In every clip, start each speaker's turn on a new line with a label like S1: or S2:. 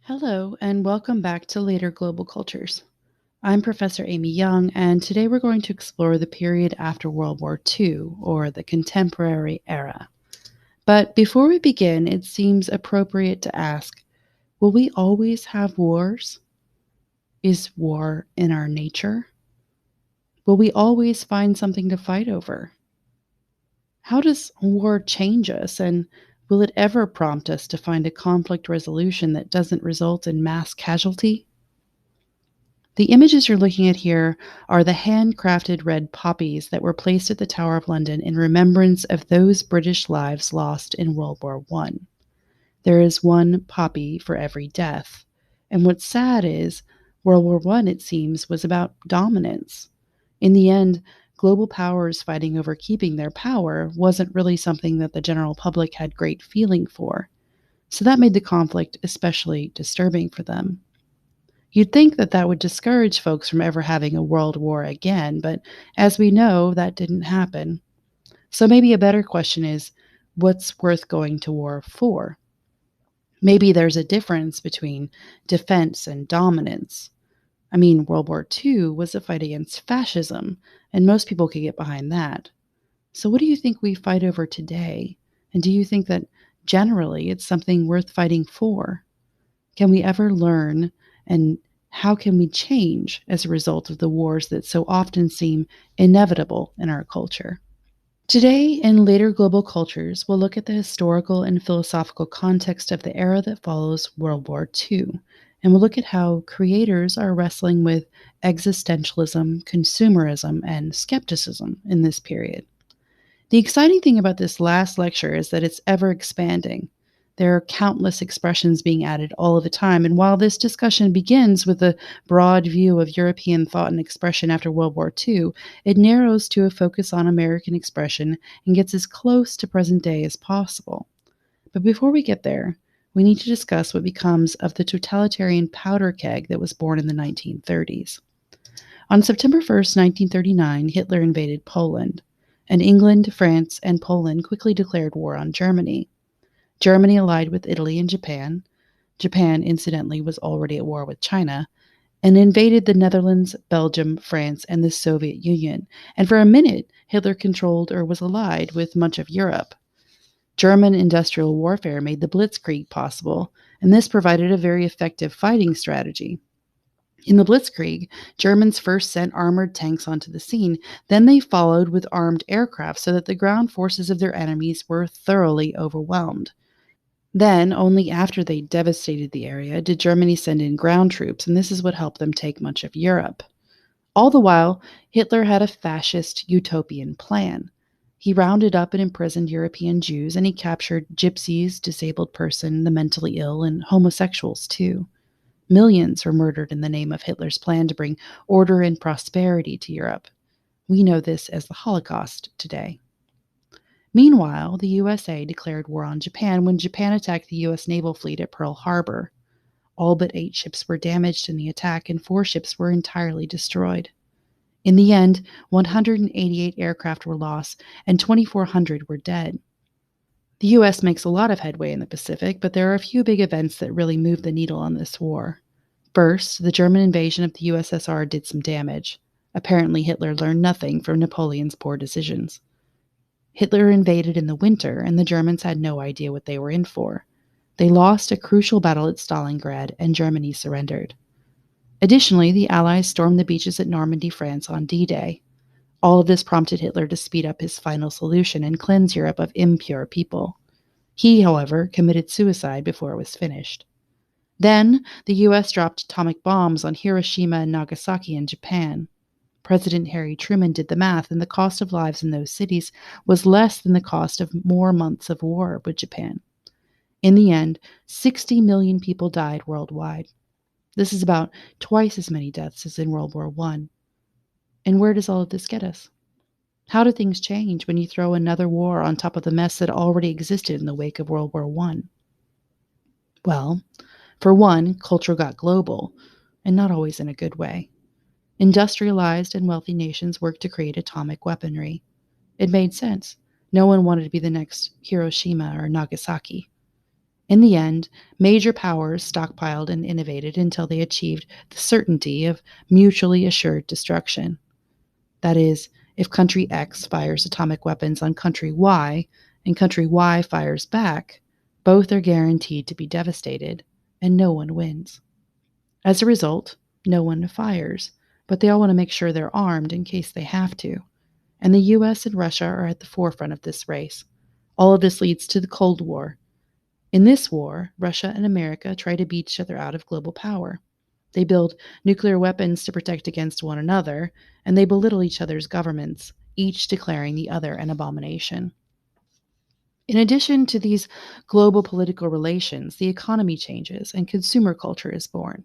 S1: Hello, and welcome back to Later Global Cultures. I'm Professor Amy Young, and today we're going to explore the period after World War II, or the contemporary era. But before we begin, it seems appropriate to ask, will we always have wars? Is war in our nature? Will we always find something to fight over? How does war change us, and will it ever prompt us to find a conflict resolution that doesn't result in mass casualty? The images you're looking at here are the handcrafted red poppies that were placed at the Tower of London in remembrance of those British lives lost in World War I. There is one poppy for every death. And what's sad is, World War I, it seems, was about dominance. In the end, global powers fighting over keeping their power wasn't really something that the general public had great feeling for. So that made the conflict especially disturbing for them. You'd think that that would discourage folks from ever having a world war again, but as we know, that didn't happen. So maybe a better question is, what's worth going to war for? Maybe there's a difference between defense and dominance. I mean, World War II was a fight against fascism, and most people could get behind that. So what do you think we fight over today? And do you think that generally it's something worth fighting for? Can we ever learn, and how can we change as a result of the wars that so often seem inevitable in our culture? Today, in Later Global Cultures, we'll look at the historical and philosophical context of the era that follows World War II, and we'll look at how creators are wrestling with existentialism, consumerism, and skepticism in this period. The exciting thing about this last lecture is that it's ever expanding. There are countless expressions being added all of the time, and while this discussion begins with a broad view of European thought and expression after World War II, it narrows to a focus on American expression and gets as close to present day as possible. But before we get there, we need to discuss what becomes of the totalitarian powder keg that was born in the 1930s. On September 1st, 1939, Hitler invaded Poland, and England, France, and Poland quickly declared war on Germany. Germany allied with Italy and Japan. Japan, incidentally, was already at war with China, and invaded the Netherlands, Belgium, France, and the Soviet Union. And for a minute, Hitler controlled or was allied with much of Europe. German industrial warfare made the Blitzkrieg possible, and this provided a very effective fighting strategy. In the Blitzkrieg, Germans first sent armored tanks onto the scene, then they followed with armed aircraft so that the ground forces of their enemies were thoroughly overwhelmed. Then, only after they devastated the area, did Germany send in ground troops, and this is what helped them take much of Europe. All the while, Hitler had a fascist utopian plan. He rounded up and imprisoned European Jews, and he captured gypsies, disabled persons, the mentally ill, and homosexuals too. Millions were murdered in the name of Hitler's plan to bring order and prosperity to Europe. We know this as the Holocaust today. Meanwhile, the USA declared war on Japan when Japan attacked the US naval fleet at Pearl Harbor. All but 8 ships were damaged in the attack, and 4 ships were entirely destroyed. In the end, 188 aircraft were lost, and 2,400 were dead. The US makes a lot of headway in the Pacific, but there are a few big events that really move the needle on this war. First, the German invasion of the USSR did some damage. Apparently, Hitler learned nothing from Napoleon's poor decisions. Hitler invaded in the winter, and the Germans had no idea what they were in for. They lost a crucial battle at Stalingrad, and Germany surrendered. Additionally, the Allies stormed the beaches at Normandy, France on D-Day. All of this prompted Hitler to speed up his final solution and cleanse Europe of impure people. He, however, committed suicide before it was finished. Then, the US dropped atomic bombs on Hiroshima and Nagasaki in Japan. President Harry Truman did the math, and the cost of lives in those cities was less than the cost of more months of war with Japan. In the end, 60 million people died worldwide. This is about twice as many deaths as in World War I. And where does all of this get us? How do things change when you throw another war on top of the mess that already existed in the wake of World War I? Well, for one, culture got global, and not always in a good way. Industrialized and wealthy nations worked to create atomic weaponry. It made sense. No one wanted to be the next Hiroshima or Nagasaki. In the end, major powers stockpiled and innovated until they achieved the certainty of mutually assured destruction. That is, if country X fires atomic weapons on country Y and country Y fires back, both are guaranteed to be devastated, and no one wins. As a result, no one fires, but they all want to make sure they're armed in case they have to. And the US and Russia are at the forefront of this race. All of this leads to the Cold War. In this war, Russia and America try to beat each other out of global power. They build nuclear weapons to protect against one another, and they belittle each other's governments, each declaring the other an abomination. In addition to these global political relations, the economy changes and consumer culture is born.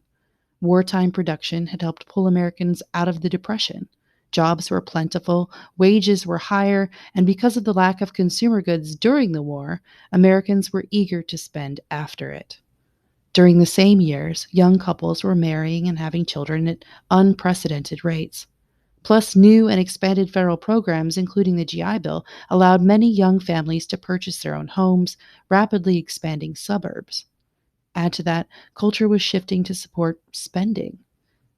S1: Wartime production had helped pull Americans out of the Depression. Jobs were plentiful, wages were higher, and because of the lack of consumer goods during the war, Americans were eager to spend after it. During the same years, young couples were marrying and having children at unprecedented rates. Plus, new and expanded federal programs, including the GI Bill, allowed many young families to purchase their own homes, rapidly expanding suburbs. Add to that, culture was shifting to support spending.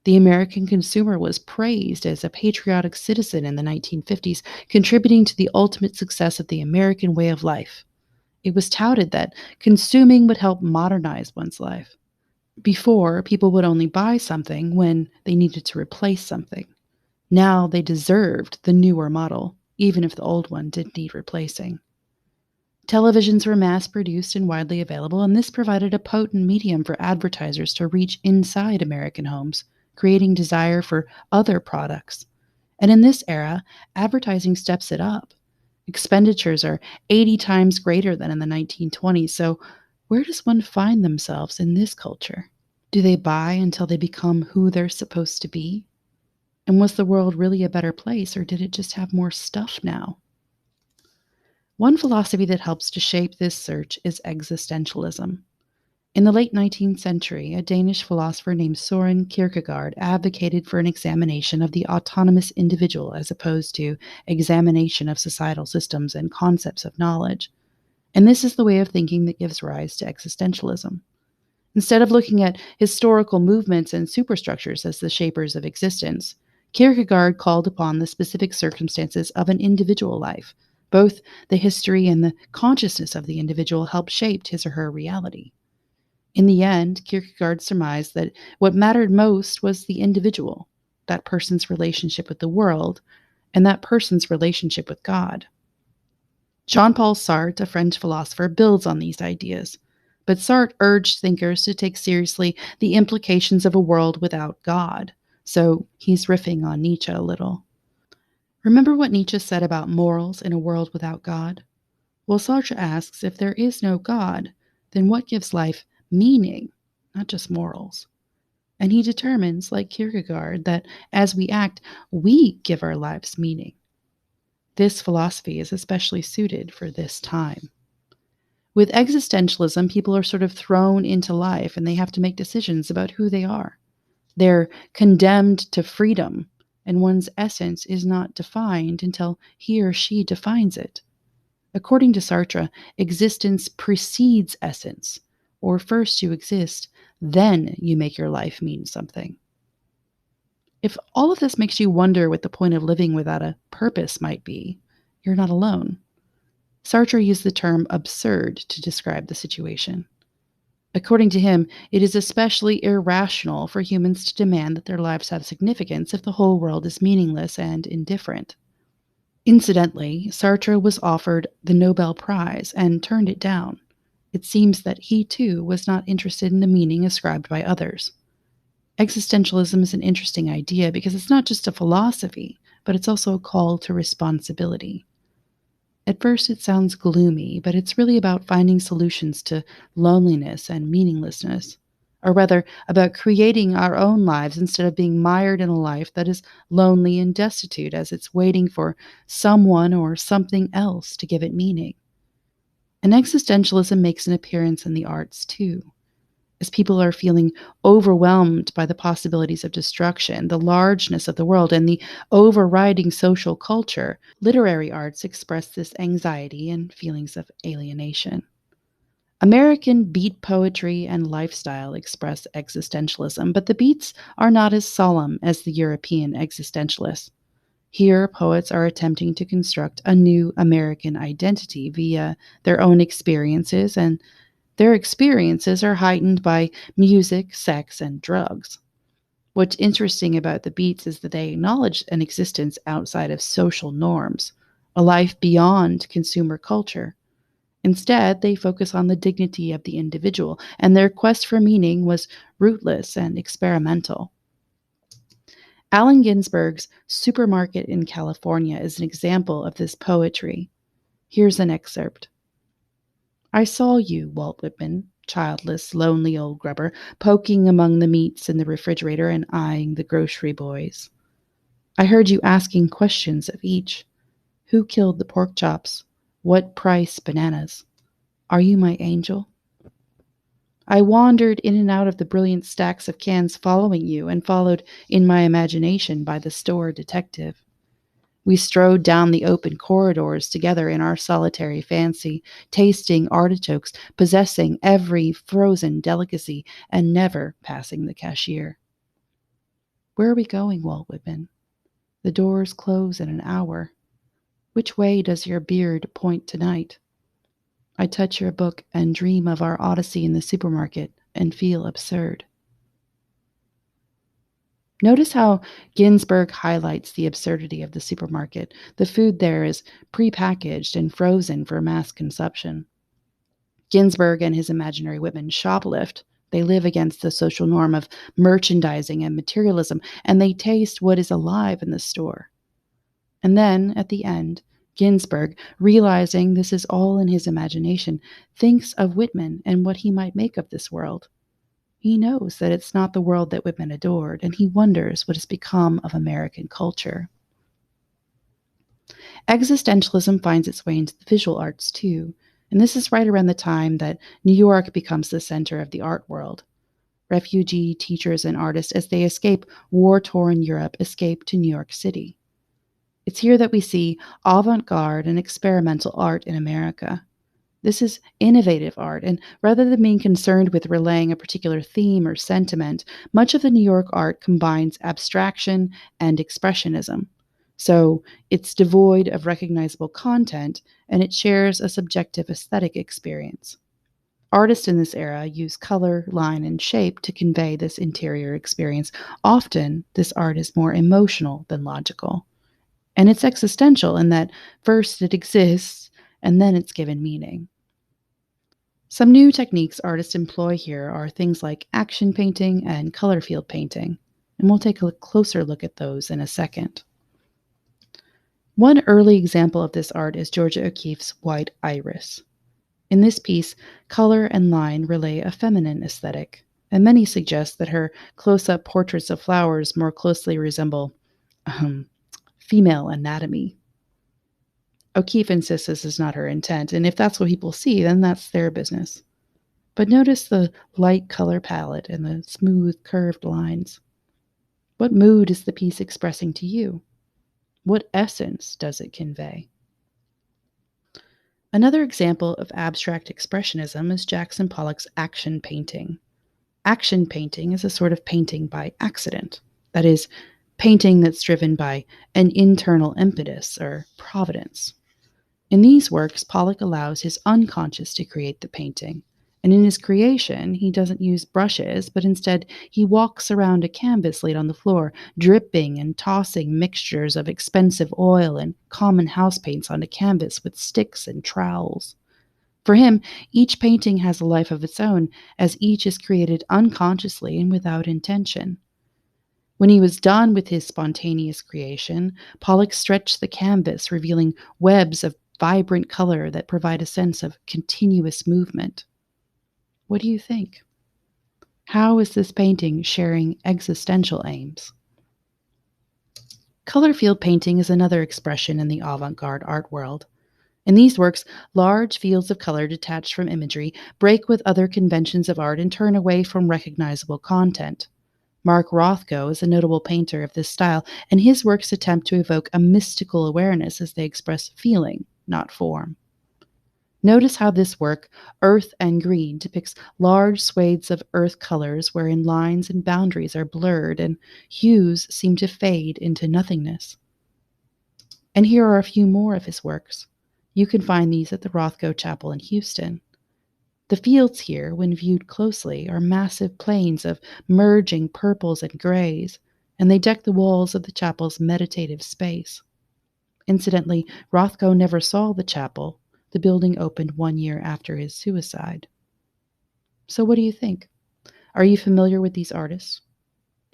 S1: The American consumer was praised as a patriotic citizen in the 1950s, contributing to the ultimate success of the American way of life. It was touted that consuming would help modernize one's life. Before, people would only buy something when they needed to replace something. Now they deserved the newer model, even if the old one did need replacing. Televisions were mass-produced and widely available, and this provided a potent medium for advertisers to reach inside American homes, creating desire for other products. And in this era, advertising steps it up. Expenditures are 80 times greater than in the 1920s, so where does one find themselves in this culture? Do they buy until they become who they're supposed to be? And was the world really a better place, or did it just have more stuff now? One philosophy that helps to shape this search is existentialism. In the late 19th century, a Danish philosopher named Søren Kierkegaard advocated for an examination of the autonomous individual as opposed to examination of societal systems and concepts of knowledge. And this is the way of thinking that gives rise to existentialism. Instead of looking at historical movements and superstructures as the shapers of existence, Kierkegaard called upon the specific circumstances of an individual life. Both the history and the consciousness of the individual helped shape his or her reality. In the end, Kierkegaard surmised that what mattered most was the individual, that person's relationship with the world, and that person's relationship with God. Jean-Paul Sartre, a French philosopher, builds on these ideas, but Sartre urged thinkers to take seriously the implications of a world without God, so he's riffing on Nietzsche a little. Remember what Nietzsche said about morals in a world without God? Well, Sartre asks, if there is no God, then what gives life meaning, not just morals? And he determines, like Kierkegaard, that as we act, we give our lives meaning. This philosophy is especially suited for this time. With existentialism, people are sort of thrown into life and they have to make decisions about who they are. They're condemned to freedom, and one's essence is not defined until he or she defines it. According to Sartre, existence precedes essence, or first you exist, then you make your life mean something. If all of this makes you wonder what the point of living without a purpose might be, you're not alone. Sartre used the term absurd to describe the situation. According to him, it is especially irrational for humans to demand that their lives have significance if the whole world is meaningless and indifferent. Incidentally, Sartre was offered the Nobel Prize and turned it down. It seems that he, too, was not interested in the meaning ascribed by others. Existentialism is an interesting idea because it's not just a philosophy, but it's also a call to responsibility. At first, it sounds gloomy, but it's really about finding solutions to loneliness and meaninglessness, or rather, about creating our own lives instead of being mired in a life that is lonely and destitute as it's waiting for someone or something else to give it meaning. And existentialism makes an appearance in the arts, too. As people are feeling overwhelmed by the possibilities of destruction, the largeness of the world, and the overriding social culture, literary arts express this anxiety and feelings of alienation. American beat poetry and lifestyle express existentialism, but the beats are not as solemn as the European existentialists. Here, poets are attempting to construct a new American identity via their own experiences, and their experiences are heightened by music, sex, and drugs. What's interesting about the beats is that they acknowledge an existence outside of social norms, a life beyond consumer culture. Instead, they focus on the dignity of the individual, and their quest for meaning was rootless and experimental. Allen Ginsberg's Supermarket in California is an example of this poetry. Here's an excerpt. I saw you, Walt Whitman, childless, lonely old grubber, poking among the meats in the refrigerator and eyeing the grocery boys. I heard you asking questions of each. Who killed the pork chops? What price bananas? Are you my angel? I wandered in and out of the brilliant stacks of cans following you and followed in my imagination by the store detective. We strode down the open corridors together in our solitary fancy, tasting artichokes, possessing every frozen delicacy, and never passing the cashier. Where are we going, Walt Whitman? The doors close in an hour. Which way does your beard point tonight? I touch your book and dream of our odyssey in the supermarket and feel absurd. Notice how Ginsberg highlights the absurdity of the supermarket. The food there is prepackaged and frozen for mass consumption. Ginsberg and his imaginary Whitman shoplift. They live against the social norm of merchandising and materialism, and they taste what is alive in the store. And then, at the end, Ginsberg, realizing this is all in his imagination, thinks of Whitman and what he might make of this world. He knows that it's not the world that Whitman adored, and he wonders what has become of American culture. Existentialism finds its way into the visual arts too, and this is right around the time that New York becomes the center of the art world. Refugee teachers and artists, as they escape war-torn Europe, escape to New York City. It's here that we see avant-garde and experimental art in America. This is innovative art, and rather than being concerned with relaying a particular theme or sentiment, much of the New York art combines abstraction and expressionism. So it's devoid of recognizable content, and it shares a subjective aesthetic experience. Artists in this era use color, line, and shape to convey this interior experience. Often, this art is more emotional than logical. And it's existential in that first it exists, and then it's given meaning. Some new techniques artists employ here are things like action painting and color field painting, and we'll take a closer look at those in a second. One early example of this art is Georgia O'Keeffe's White Iris. In this piece, color and line relay a feminine aesthetic, and many suggest that her close-up portraits of flowers more closely resemble female anatomy. O'Keeffe insists this is not her intent, and if that's what people see, then that's their business. But notice the light color palette and the smooth, curved lines. What mood is the piece expressing to you? What essence does it convey? Another example of abstract expressionism is Jackson Pollock's action painting. Action painting is a sort of painting by accident. That is, painting that's driven by an internal impetus or providence. In these works, Pollock allows his unconscious to create the painting. And in his creation, he doesn't use brushes, but instead he walks around a canvas laid on the floor, dripping and tossing mixtures of expensive oil and common house paints onto canvas with sticks and trowels. For him, each painting has a life of its own, as each is created unconsciously and without intention. When he was done with his spontaneous creation, Pollock stretched the canvas, revealing webs of vibrant color that provide a sense of continuous movement. What do you think? How is this painting sharing existential aims? Color field painting is another expression in the avant-garde art world. In these works, large fields of color detached from imagery break with other conventions of art and turn away from recognizable content. Mark Rothko is a notable painter of this style, and his works attempt to evoke a mystical awareness as they express feeling, not form. Notice how this work, Earth and Green, depicts large swathes of earth colors wherein lines and boundaries are blurred and hues seem to fade into nothingness. And here are a few more of his works. You can find these at the Rothko Chapel in Houston. The fields here, when viewed closely, are massive plains of merging purples and grays, and they deck the walls of the chapel's meditative space. Incidentally, Rothko never saw the chapel. The building opened 1 year after his suicide. So what do you think? Are you familiar with these artists?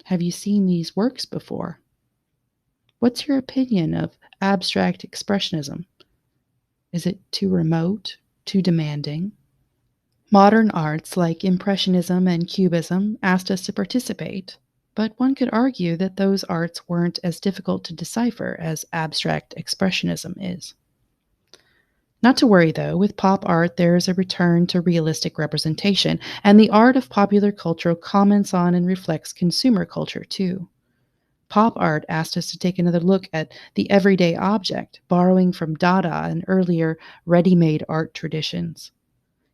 S1: Have you seen these works before? What's your opinion of abstract expressionism? Is it too remote, too demanding? Modern arts like Impressionism and Cubism asked us to participate, but one could argue that those arts weren't as difficult to decipher as abstract expressionism is. Not to worry, though, with pop art, there is a return to realistic representation, and the art of popular culture comments on and reflects consumer culture, too. Pop art asked us to take another look at the everyday object, borrowing from Dada and earlier ready-made art traditions.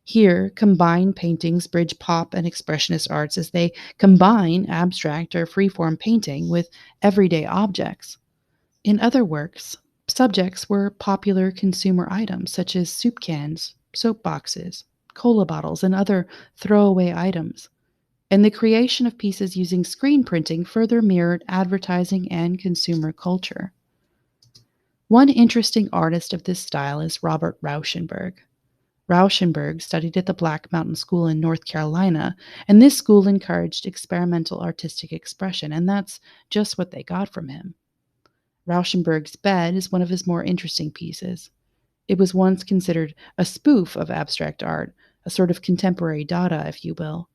S1: Here, combined paintings bridge pop and expressionist arts as they combine abstract or freeform painting with everyday objects. In other works, subjects were popular consumer items such as soup cans, soap boxes, cola bottles, and other throwaway items. And the creation of pieces using screen printing further mirrored advertising and consumer culture. One interesting artist of this style is Robert Rauschenberg. Rauschenberg studied at the Black Mountain School in North Carolina, and this school encouraged experimental artistic expression, and that's just what they got from him. Rauschenberg's Bed is one of his more interesting pieces. It was once considered a spoof of abstract art, a sort of contemporary Dada, if you will.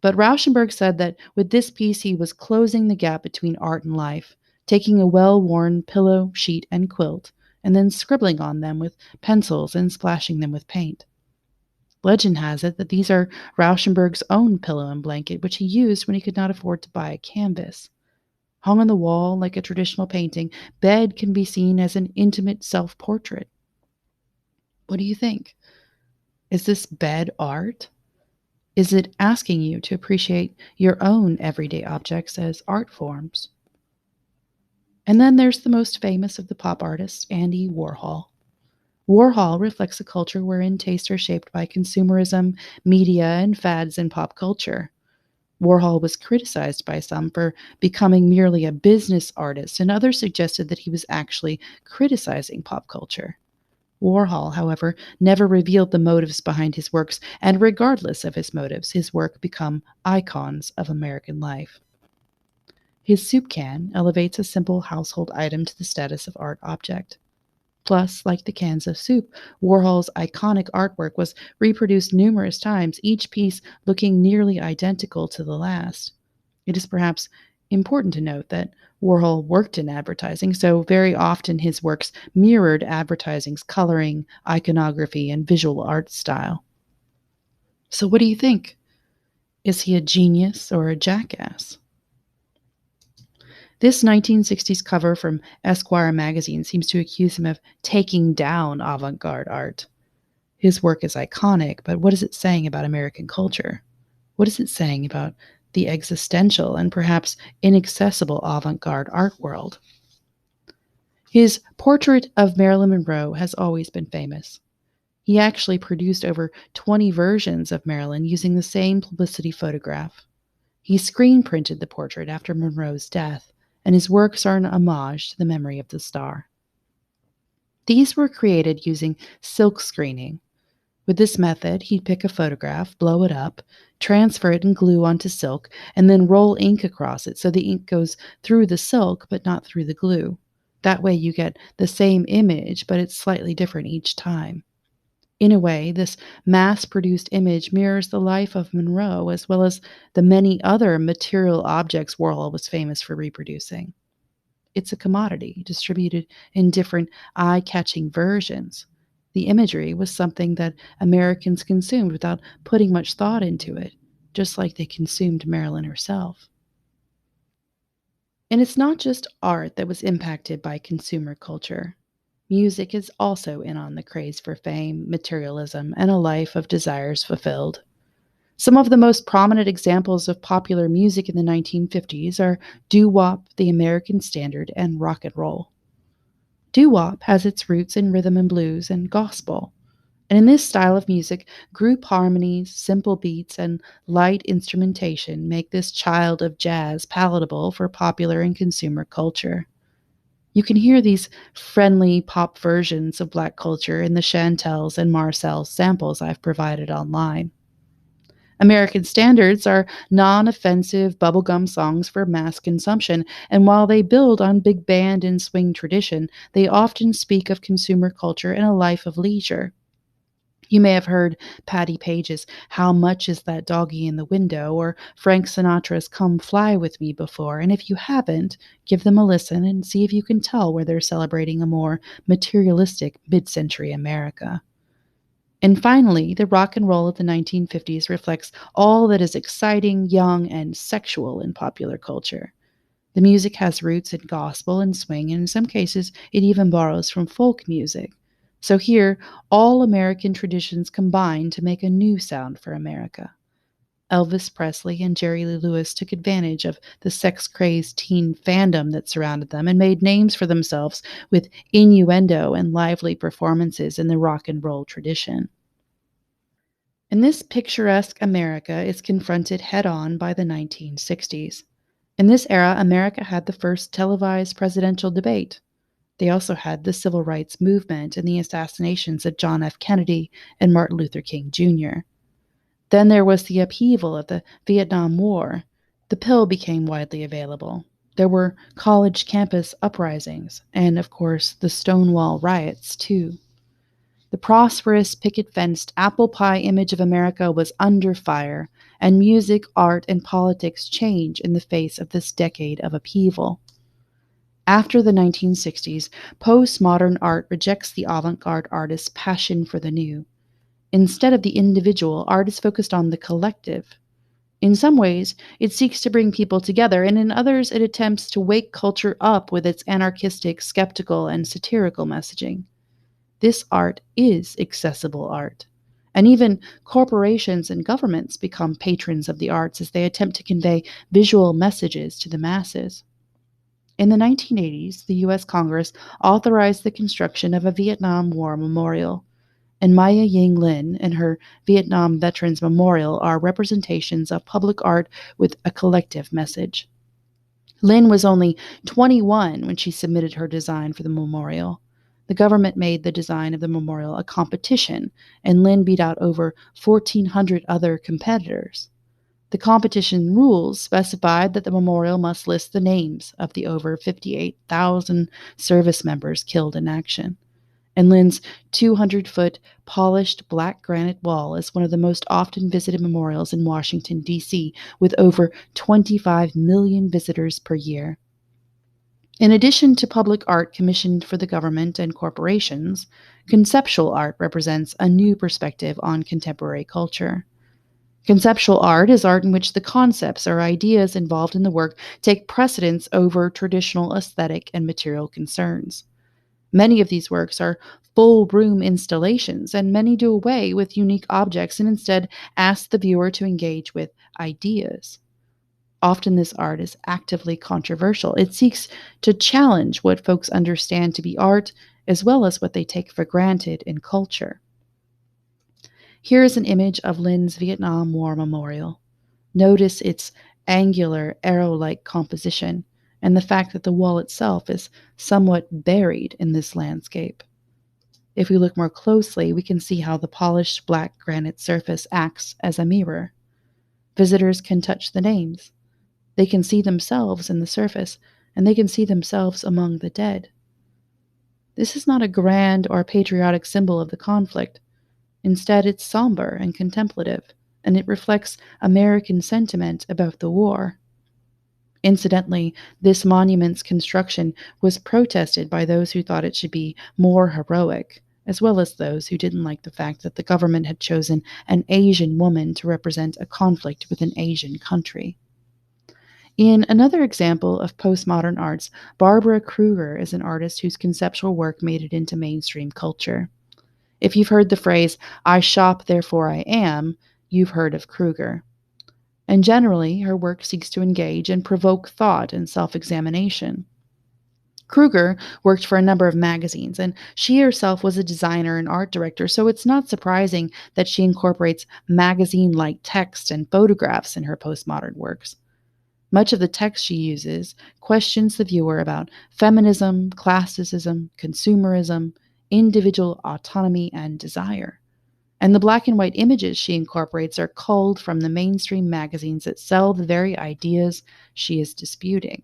S1: But Rauschenberg said that with this piece he was closing the gap between art and life, taking a well-worn pillow, sheet, and quilt, and then scribbling on them with pencils and splashing them with paint. Legend has it that these are Rauschenberg's own pillow and blanket, which he used when he could not afford to buy a canvas. Hung on the wall like a traditional painting, Bed can be seen as an intimate self-portrait. What do you think? Is this bed art? Is it asking you to appreciate your own everyday objects as art forms? And then there's the most famous of the pop artists, Andy Warhol. Warhol reflects a culture wherein tastes are shaped by consumerism, media, and fads in pop culture. Warhol was criticized by some for becoming merely a business artist, and others suggested that he was actually criticizing pop culture. Warhol, however, never revealed the motives behind his works, and regardless of his motives, his work become icons of American life. His soup can elevates a simple household item to the status of art object. Plus, like the cans of soup, Warhol's iconic artwork was reproduced numerous times, each piece looking nearly identical to the last. It is perhaps important to note that Warhol worked in advertising, so very often his works mirrored advertising's coloring, iconography, and visual art style. So what do you think? Is he a genius or a jackass? This 1960s cover from Esquire magazine seems to accuse him of taking down avant-garde art. His work is iconic, but what is it saying about American culture? What is it saying about the existential and perhaps inaccessible avant-garde art world? His portrait of Marilyn Monroe has always been famous. He actually produced over 20 versions of Marilyn using the same publicity photograph. He screen printed the portrait after Monroe's death, and his works are an homage to the memory of the star. These were created using silk screening. With this method, he'd pick a photograph, blow it up, transfer it in glue onto silk, and then roll ink across it so the ink goes through the silk but not through the glue. That way you get the same image, but it's slightly different each time. In a way, this mass-produced image mirrors the life of Monroe as well as the many other material objects Warhol was famous for reproducing. It's a commodity, distributed in different eye-catching versions. The imagery was something that Americans consumed without putting much thought into it, just like they consumed Marilyn herself. And it's not just art that was impacted by consumer culture. Music is also in on the craze for fame, materialism, and a life of desires fulfilled. Some of the most prominent examples of popular music in the 1950s are doo-wop, the American standard, and rock and roll. Doo-wop has its roots in rhythm and blues and gospel. And in this style of music, group harmonies, simple beats, and light instrumentation make this child of jazz palatable for popular and consumer culture. You can hear these friendly pop versions of Black culture in the Chantels and Marcel's samples I've provided online. American standards are non offensive bubblegum songs for mass consumption, and while they build on big band and swing tradition, they often speak of consumer culture and a life of leisure. You may have heard Patti Page's How Much Is That Doggy in the Window or Frank Sinatra's Come Fly With Me before, and if you haven't, give them a listen and see if you can tell where they're celebrating a more materialistic mid century America. And finally, the rock and roll of the 1950s reflects all that is exciting, young, and sexual in popular culture. The music has roots in gospel and swing, and in some cases, it even borrows from folk music. So here, all American traditions combine to make a new sound for America. Elvis Presley and Jerry Lee Lewis took advantage of the sex-crazed teen fandom that surrounded them and made names for themselves with innuendo and lively performances in the rock and roll tradition. And this picturesque America is confronted head-on by the 1960s. In this era, America had the first televised presidential debate. They also had the civil rights movement and the assassinations of John F. Kennedy and Martin Luther King Jr. Then there was the upheaval of the Vietnam War. The pill became widely available. There were college campus uprisings, and of course, the Stonewall riots, too. The prosperous, picket-fenced apple pie image of America was under fire, and music, art, and politics change in the face of this decade of upheaval. After the 1960s, postmodern art rejects the avant-garde artist's passion for the new. Instead of the individual, art is focused on the collective. In some ways, it seeks to bring people together, and in others, it attempts to wake culture up with its anarchistic, skeptical, and satirical messaging. This art is accessible art. And even corporations and governments become patrons of the arts as they attempt to convey visual messages to the masses. In the 1980s, the U.S. Congress authorized the construction of a Vietnam War memorial, and Maya Ying Lin and her Vietnam Veterans Memorial are representations of public art with a collective message. Lin was only 21 when she submitted her design for the memorial. The government made the design of the memorial a competition, and Lin beat out over 1,400 other competitors. The competition rules specified that the memorial must list the names of the over 58,000 service members killed in action. And Lin's 200-foot polished black granite wall is one of the most often visited memorials in Washington, D.C., with over 25 million visitors per year. In addition to public art commissioned for the government and corporations, conceptual art represents a new perspective on contemporary culture. Conceptual art is art in which the concepts or ideas involved in the work take precedence over traditional aesthetic and material concerns. Many of these works are full-room installations, and many do away with unique objects and instead ask the viewer to engage with ideas. Often this art is actively controversial. It seeks to challenge what folks understand to be art, as well as what they take for granted in culture. Here is an image of Lin's Vietnam War Memorial. Notice its angular, arrow-like composition, and the fact that the wall itself is somewhat buried in this landscape. If we look more closely, we can see how the polished black granite surface acts as a mirror. Visitors can touch the names. They can see themselves in the surface, and they can see themselves among the dead. This is not a grand or patriotic symbol of the conflict. Instead, it's somber and contemplative, and it reflects American sentiment about the war. Incidentally, this monument's construction was protested by those who thought it should be more heroic, as well as those who didn't like the fact that the government had chosen an Asian woman to represent a conflict with an Asian country. In another example of postmodern arts, Barbara Kruger is an artist whose conceptual work made it into mainstream culture. If you've heard the phrase, I shop, therefore I am, you've heard of Kruger. And generally, her work seeks to engage and provoke thought and self examination. Kruger worked for a number of magazines, and she herself was a designer and art director, so it's not surprising that she incorporates magazine like text and photographs in her postmodern works. Much of the text she uses questions the viewer about feminism, classicism, consumerism, individual autonomy, and desire. And the black and white images she incorporates are culled from the mainstream magazines that sell the very ideas she is disputing.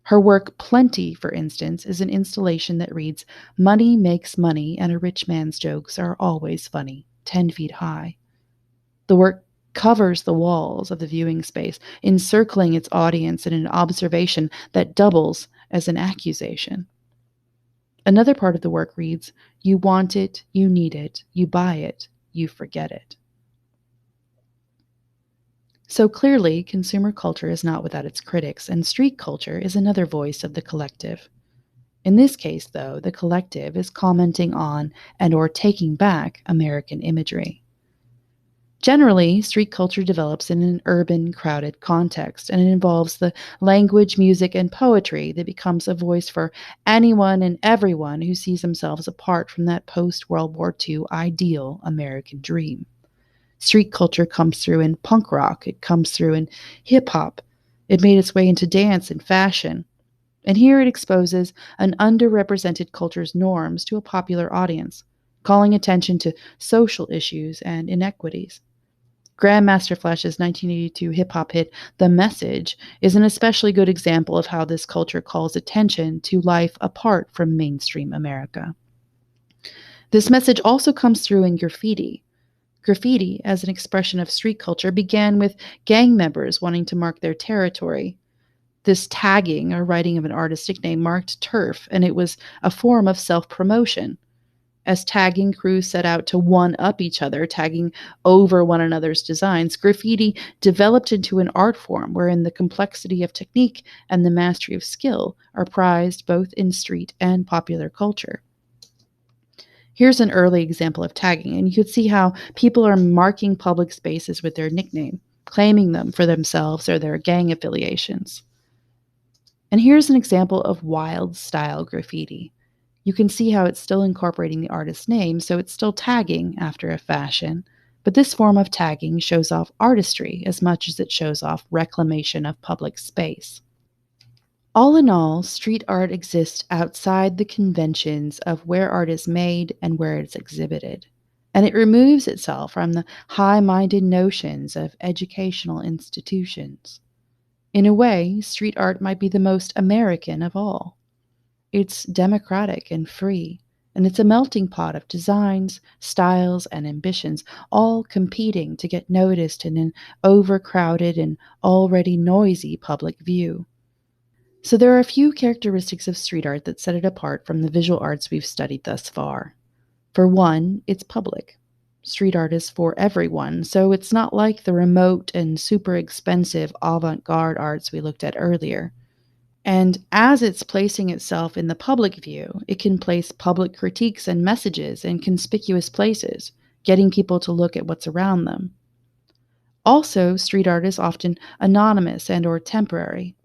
S1: Her work, Plenty, for instance, is an installation that reads, Money makes money, and a rich man's jokes are always funny, 10 feet high. The work covers the walls of the viewing space, encircling its audience in an observation that doubles as an accusation. Another part of the work reads, You want it, you need it, you buy it, you forget it. So clearly, consumer culture is not without its critics, and street culture is another voice of the collective. In this case, though, the collective is commenting on and or taking back American imagery. Generally, street culture develops in an urban, crowded context, and it involves the language, music, and poetry that becomes a voice for anyone and everyone who sees themselves apart from that post-World War II ideal American dream. Street culture comes through in punk rock, it comes through in hip-hop, it made its way into dance and fashion, and here it exposes an underrepresented culture's norms to a popular audience, calling attention to social issues and inequities. Grandmaster Flash's 1982 hip-hop hit, The Message, is an especially good example of how this culture calls attention to life apart from mainstream America. This message also comes through in graffiti. Graffiti, as an expression of street culture, began with gang members wanting to mark their territory. This tagging, or writing of an artistic name, marked turf, and it was a form of self-promotion. As tagging crews set out to one-up each other, tagging over one another's designs, graffiti developed into an art form wherein the complexity of technique and the mastery of skill are prized both in street and popular culture. Here's an early example of tagging, and you could see how people are marking public spaces with their nickname, claiming them for themselves or their gang affiliations. And here's an example of wild-style graffiti. You can see how it's still incorporating the artist's name, so it's still tagging after a fashion, but this form of tagging shows off artistry as much as it shows off reclamation of public space. All in all, street art exists outside the conventions of where art is made and where it's exhibited, and it removes itself from the high-minded notions of educational institutions. In a way, street art might be the most American of all. It's democratic and free, and it's a melting pot of designs, styles, and ambitions, all competing to get noticed in an overcrowded and already noisy public view. So there are a few characteristics of street art that set it apart from the visual arts we've studied thus far. For one, it's public. Street art is for everyone, so it's not like the remote and super expensive avant-garde arts we looked at earlier. And as it's placing itself in the public view, it can place public critiques and messages in conspicuous places, getting people to look at what's around them. Also, street art is often anonymous and or temporary.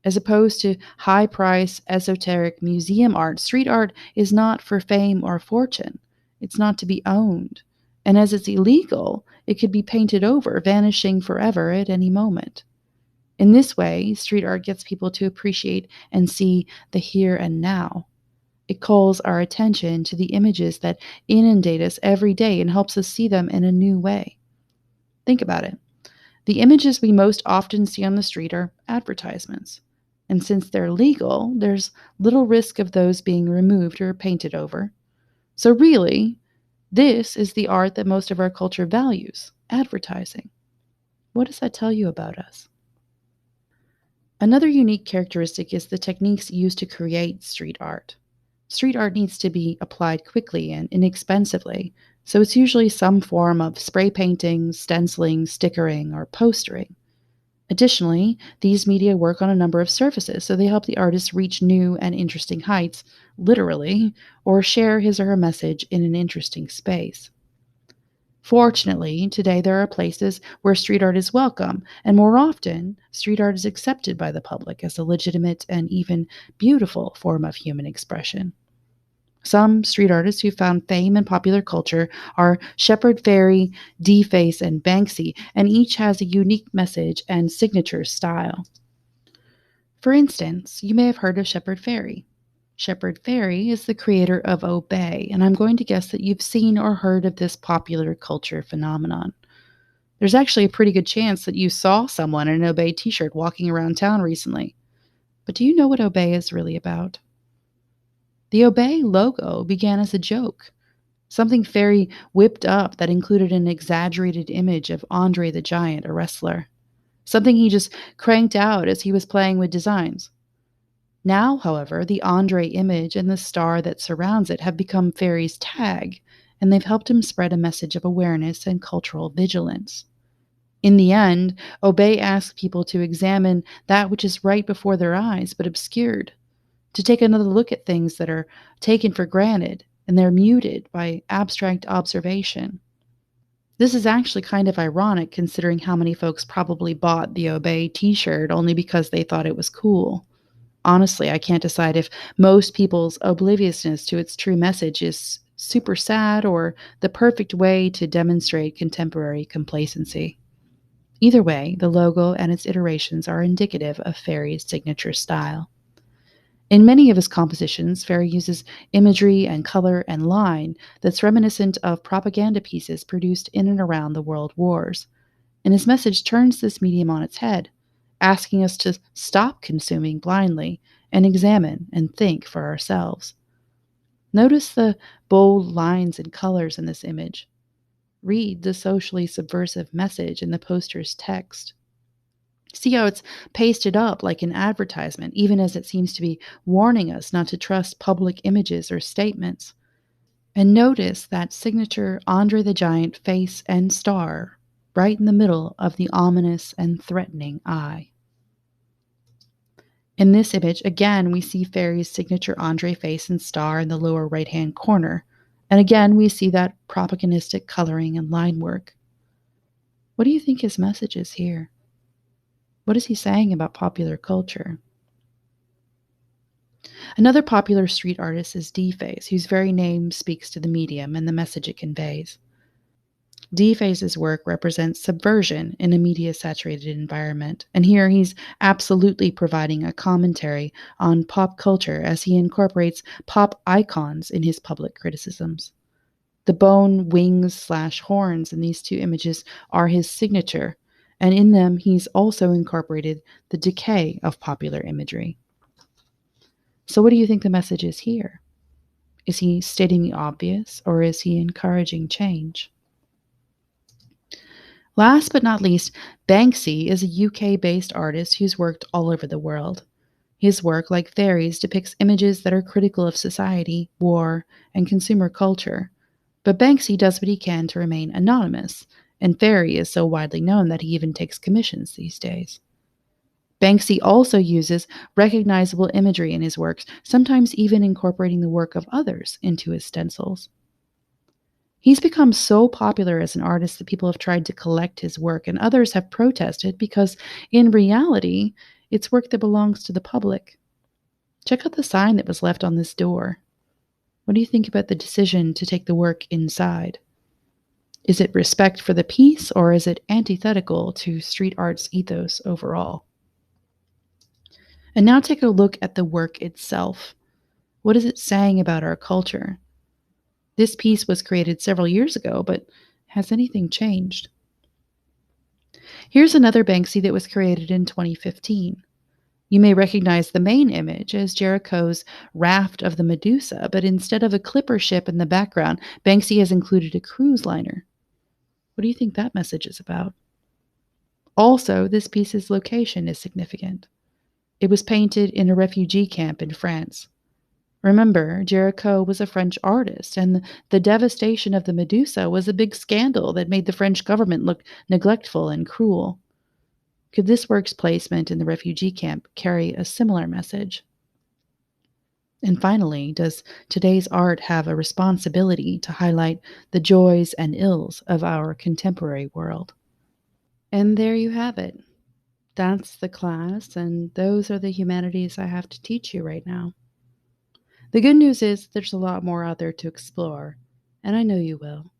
S1: As opposed to high-price, esoteric museum art, street art is not for fame or fortune. It's not to be owned. And as it's illegal, it could be painted over, vanishing forever at any moment. In this way, street art gets people to appreciate and see the here and now. It calls our attention to the images that inundate us every day and helps us see them in a new way. Think about it. The images we most often see on the street are advertisements. And since they're legal, there's little risk of those being removed or painted over. So really, this is the art that most of our culture values, advertising. What does that tell you about us? Another unique characteristic is the techniques used to create street art. Street art needs to be applied quickly and inexpensively, so it's usually some form of spray painting, stenciling, stickering, or postering. Additionally, these media work on a number of surfaces, so they help the artist reach new and interesting heights, literally, or share his or her message in an interesting space. Fortunately, today there are places where street art is welcome, and more often, street art is accepted by the public as a legitimate and even beautiful form of human expression. Some street artists who found fame in popular culture are Shepard Fairey, Deface, and Banksy, and each has a unique message and signature style. For instance, you may have heard of Shepard Fairey. Shepard Fairey is the creator of Obey, and I'm going to guess that you've seen or heard of this popular culture phenomenon. There's actually a pretty good chance that you saw someone in an Obey t-shirt walking around town recently. But do you know what Obey is really about? The Obey logo began as a joke, something Fairey whipped up that included an exaggerated image of Andre the Giant, a wrestler. Something he just cranked out as he was playing with designs. Now, however, the Andre image and the star that surrounds it have become Fairey's tag, and they've helped him spread a message of awareness and cultural vigilance. In the end, Obey asks people to examine that which is right before their eyes but obscured, to take another look at things that are taken for granted and they're muted by abstract observation. This is actually kind of ironic considering how many folks probably bought the Obey t shirt only because they thought it was cool. Honestly, I can't decide if most people's obliviousness to its true message is super sad or the perfect way to demonstrate contemporary complacency. Either way, the logo and its iterations are indicative of Fairey's signature style. In many of his compositions, Fairey uses imagery and color and line that's reminiscent of propaganda pieces produced in and around the world wars, and his message turns this medium on its head, asking us to stop consuming blindly and examine and think for ourselves. Notice the bold lines and colors in this image. Read the socially subversive message in the poster's text. See how it's pasted up like an advertisement, even as it seems to be warning us not to trust public images or statements. And notice that signature Andre the Giant face and star right in the middle of the ominous and threatening eye. In this image, again, we see Fairey's signature Andre face and star in the lower right-hand corner. And again, we see that propagandistic coloring and line work. What do you think his message is here? What is he saying about popular culture? Another popular street artist is Deface, whose very name speaks to the medium and the message it conveys. Deface's work represents subversion in a media-saturated environment, and here he's absolutely providing a commentary on pop culture as he incorporates pop icons in his public criticisms. The bone wings/horns in these two images are his signature, and in them he's also incorporated the decay of popular imagery. So what do you think the message is here? Is he stating the obvious, or is he encouraging change? Last but not least, Banksy is a UK-based artist who's worked all over the world. His work, like Fairey's, depicts images that are critical of society, war, and consumer culture. But Banksy does what he can to remain anonymous, and Fairey is so widely known that he even takes commissions these days. Banksy also uses recognizable imagery in his works, sometimes even incorporating the work of others into his stencils. He's become so popular as an artist that people have tried to collect his work, and others have protested because, in reality, it's work that belongs to the public. Check out the sign that was left on this door. What do you think about the decision to take the work inside? Is it respect for the piece, or is it antithetical to street art's ethos overall? And now take a look at the work itself. What is it saying about our culture? This piece was created several years ago, but has anything changed? Here's another Banksy that was created in 2015. You may recognize the main image as Jericho's Raft of the Medusa, but instead of a clipper ship in the background, Banksy has included a cruise liner. What do you think that message is about? Also, this piece's location is significant. It was painted in a refugee camp in France. Remember, Jericho was a French artist, and the devastation of the Medusa was a big scandal that made the French government look neglectful and cruel. Could this work's placement in the refugee camp carry a similar message? And finally, does today's art have a responsibility to highlight the joys and ills of our contemporary world? And there you have it. That's the class, and those are the humanities I have to teach you right now. The good news is there's a lot more out there to explore, and I know you will.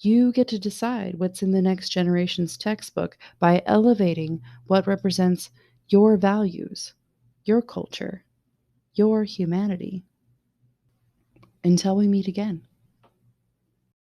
S1: You get to decide what's in the next generation's textbook by elevating what represents your values, your culture, your humanity. Until we meet again.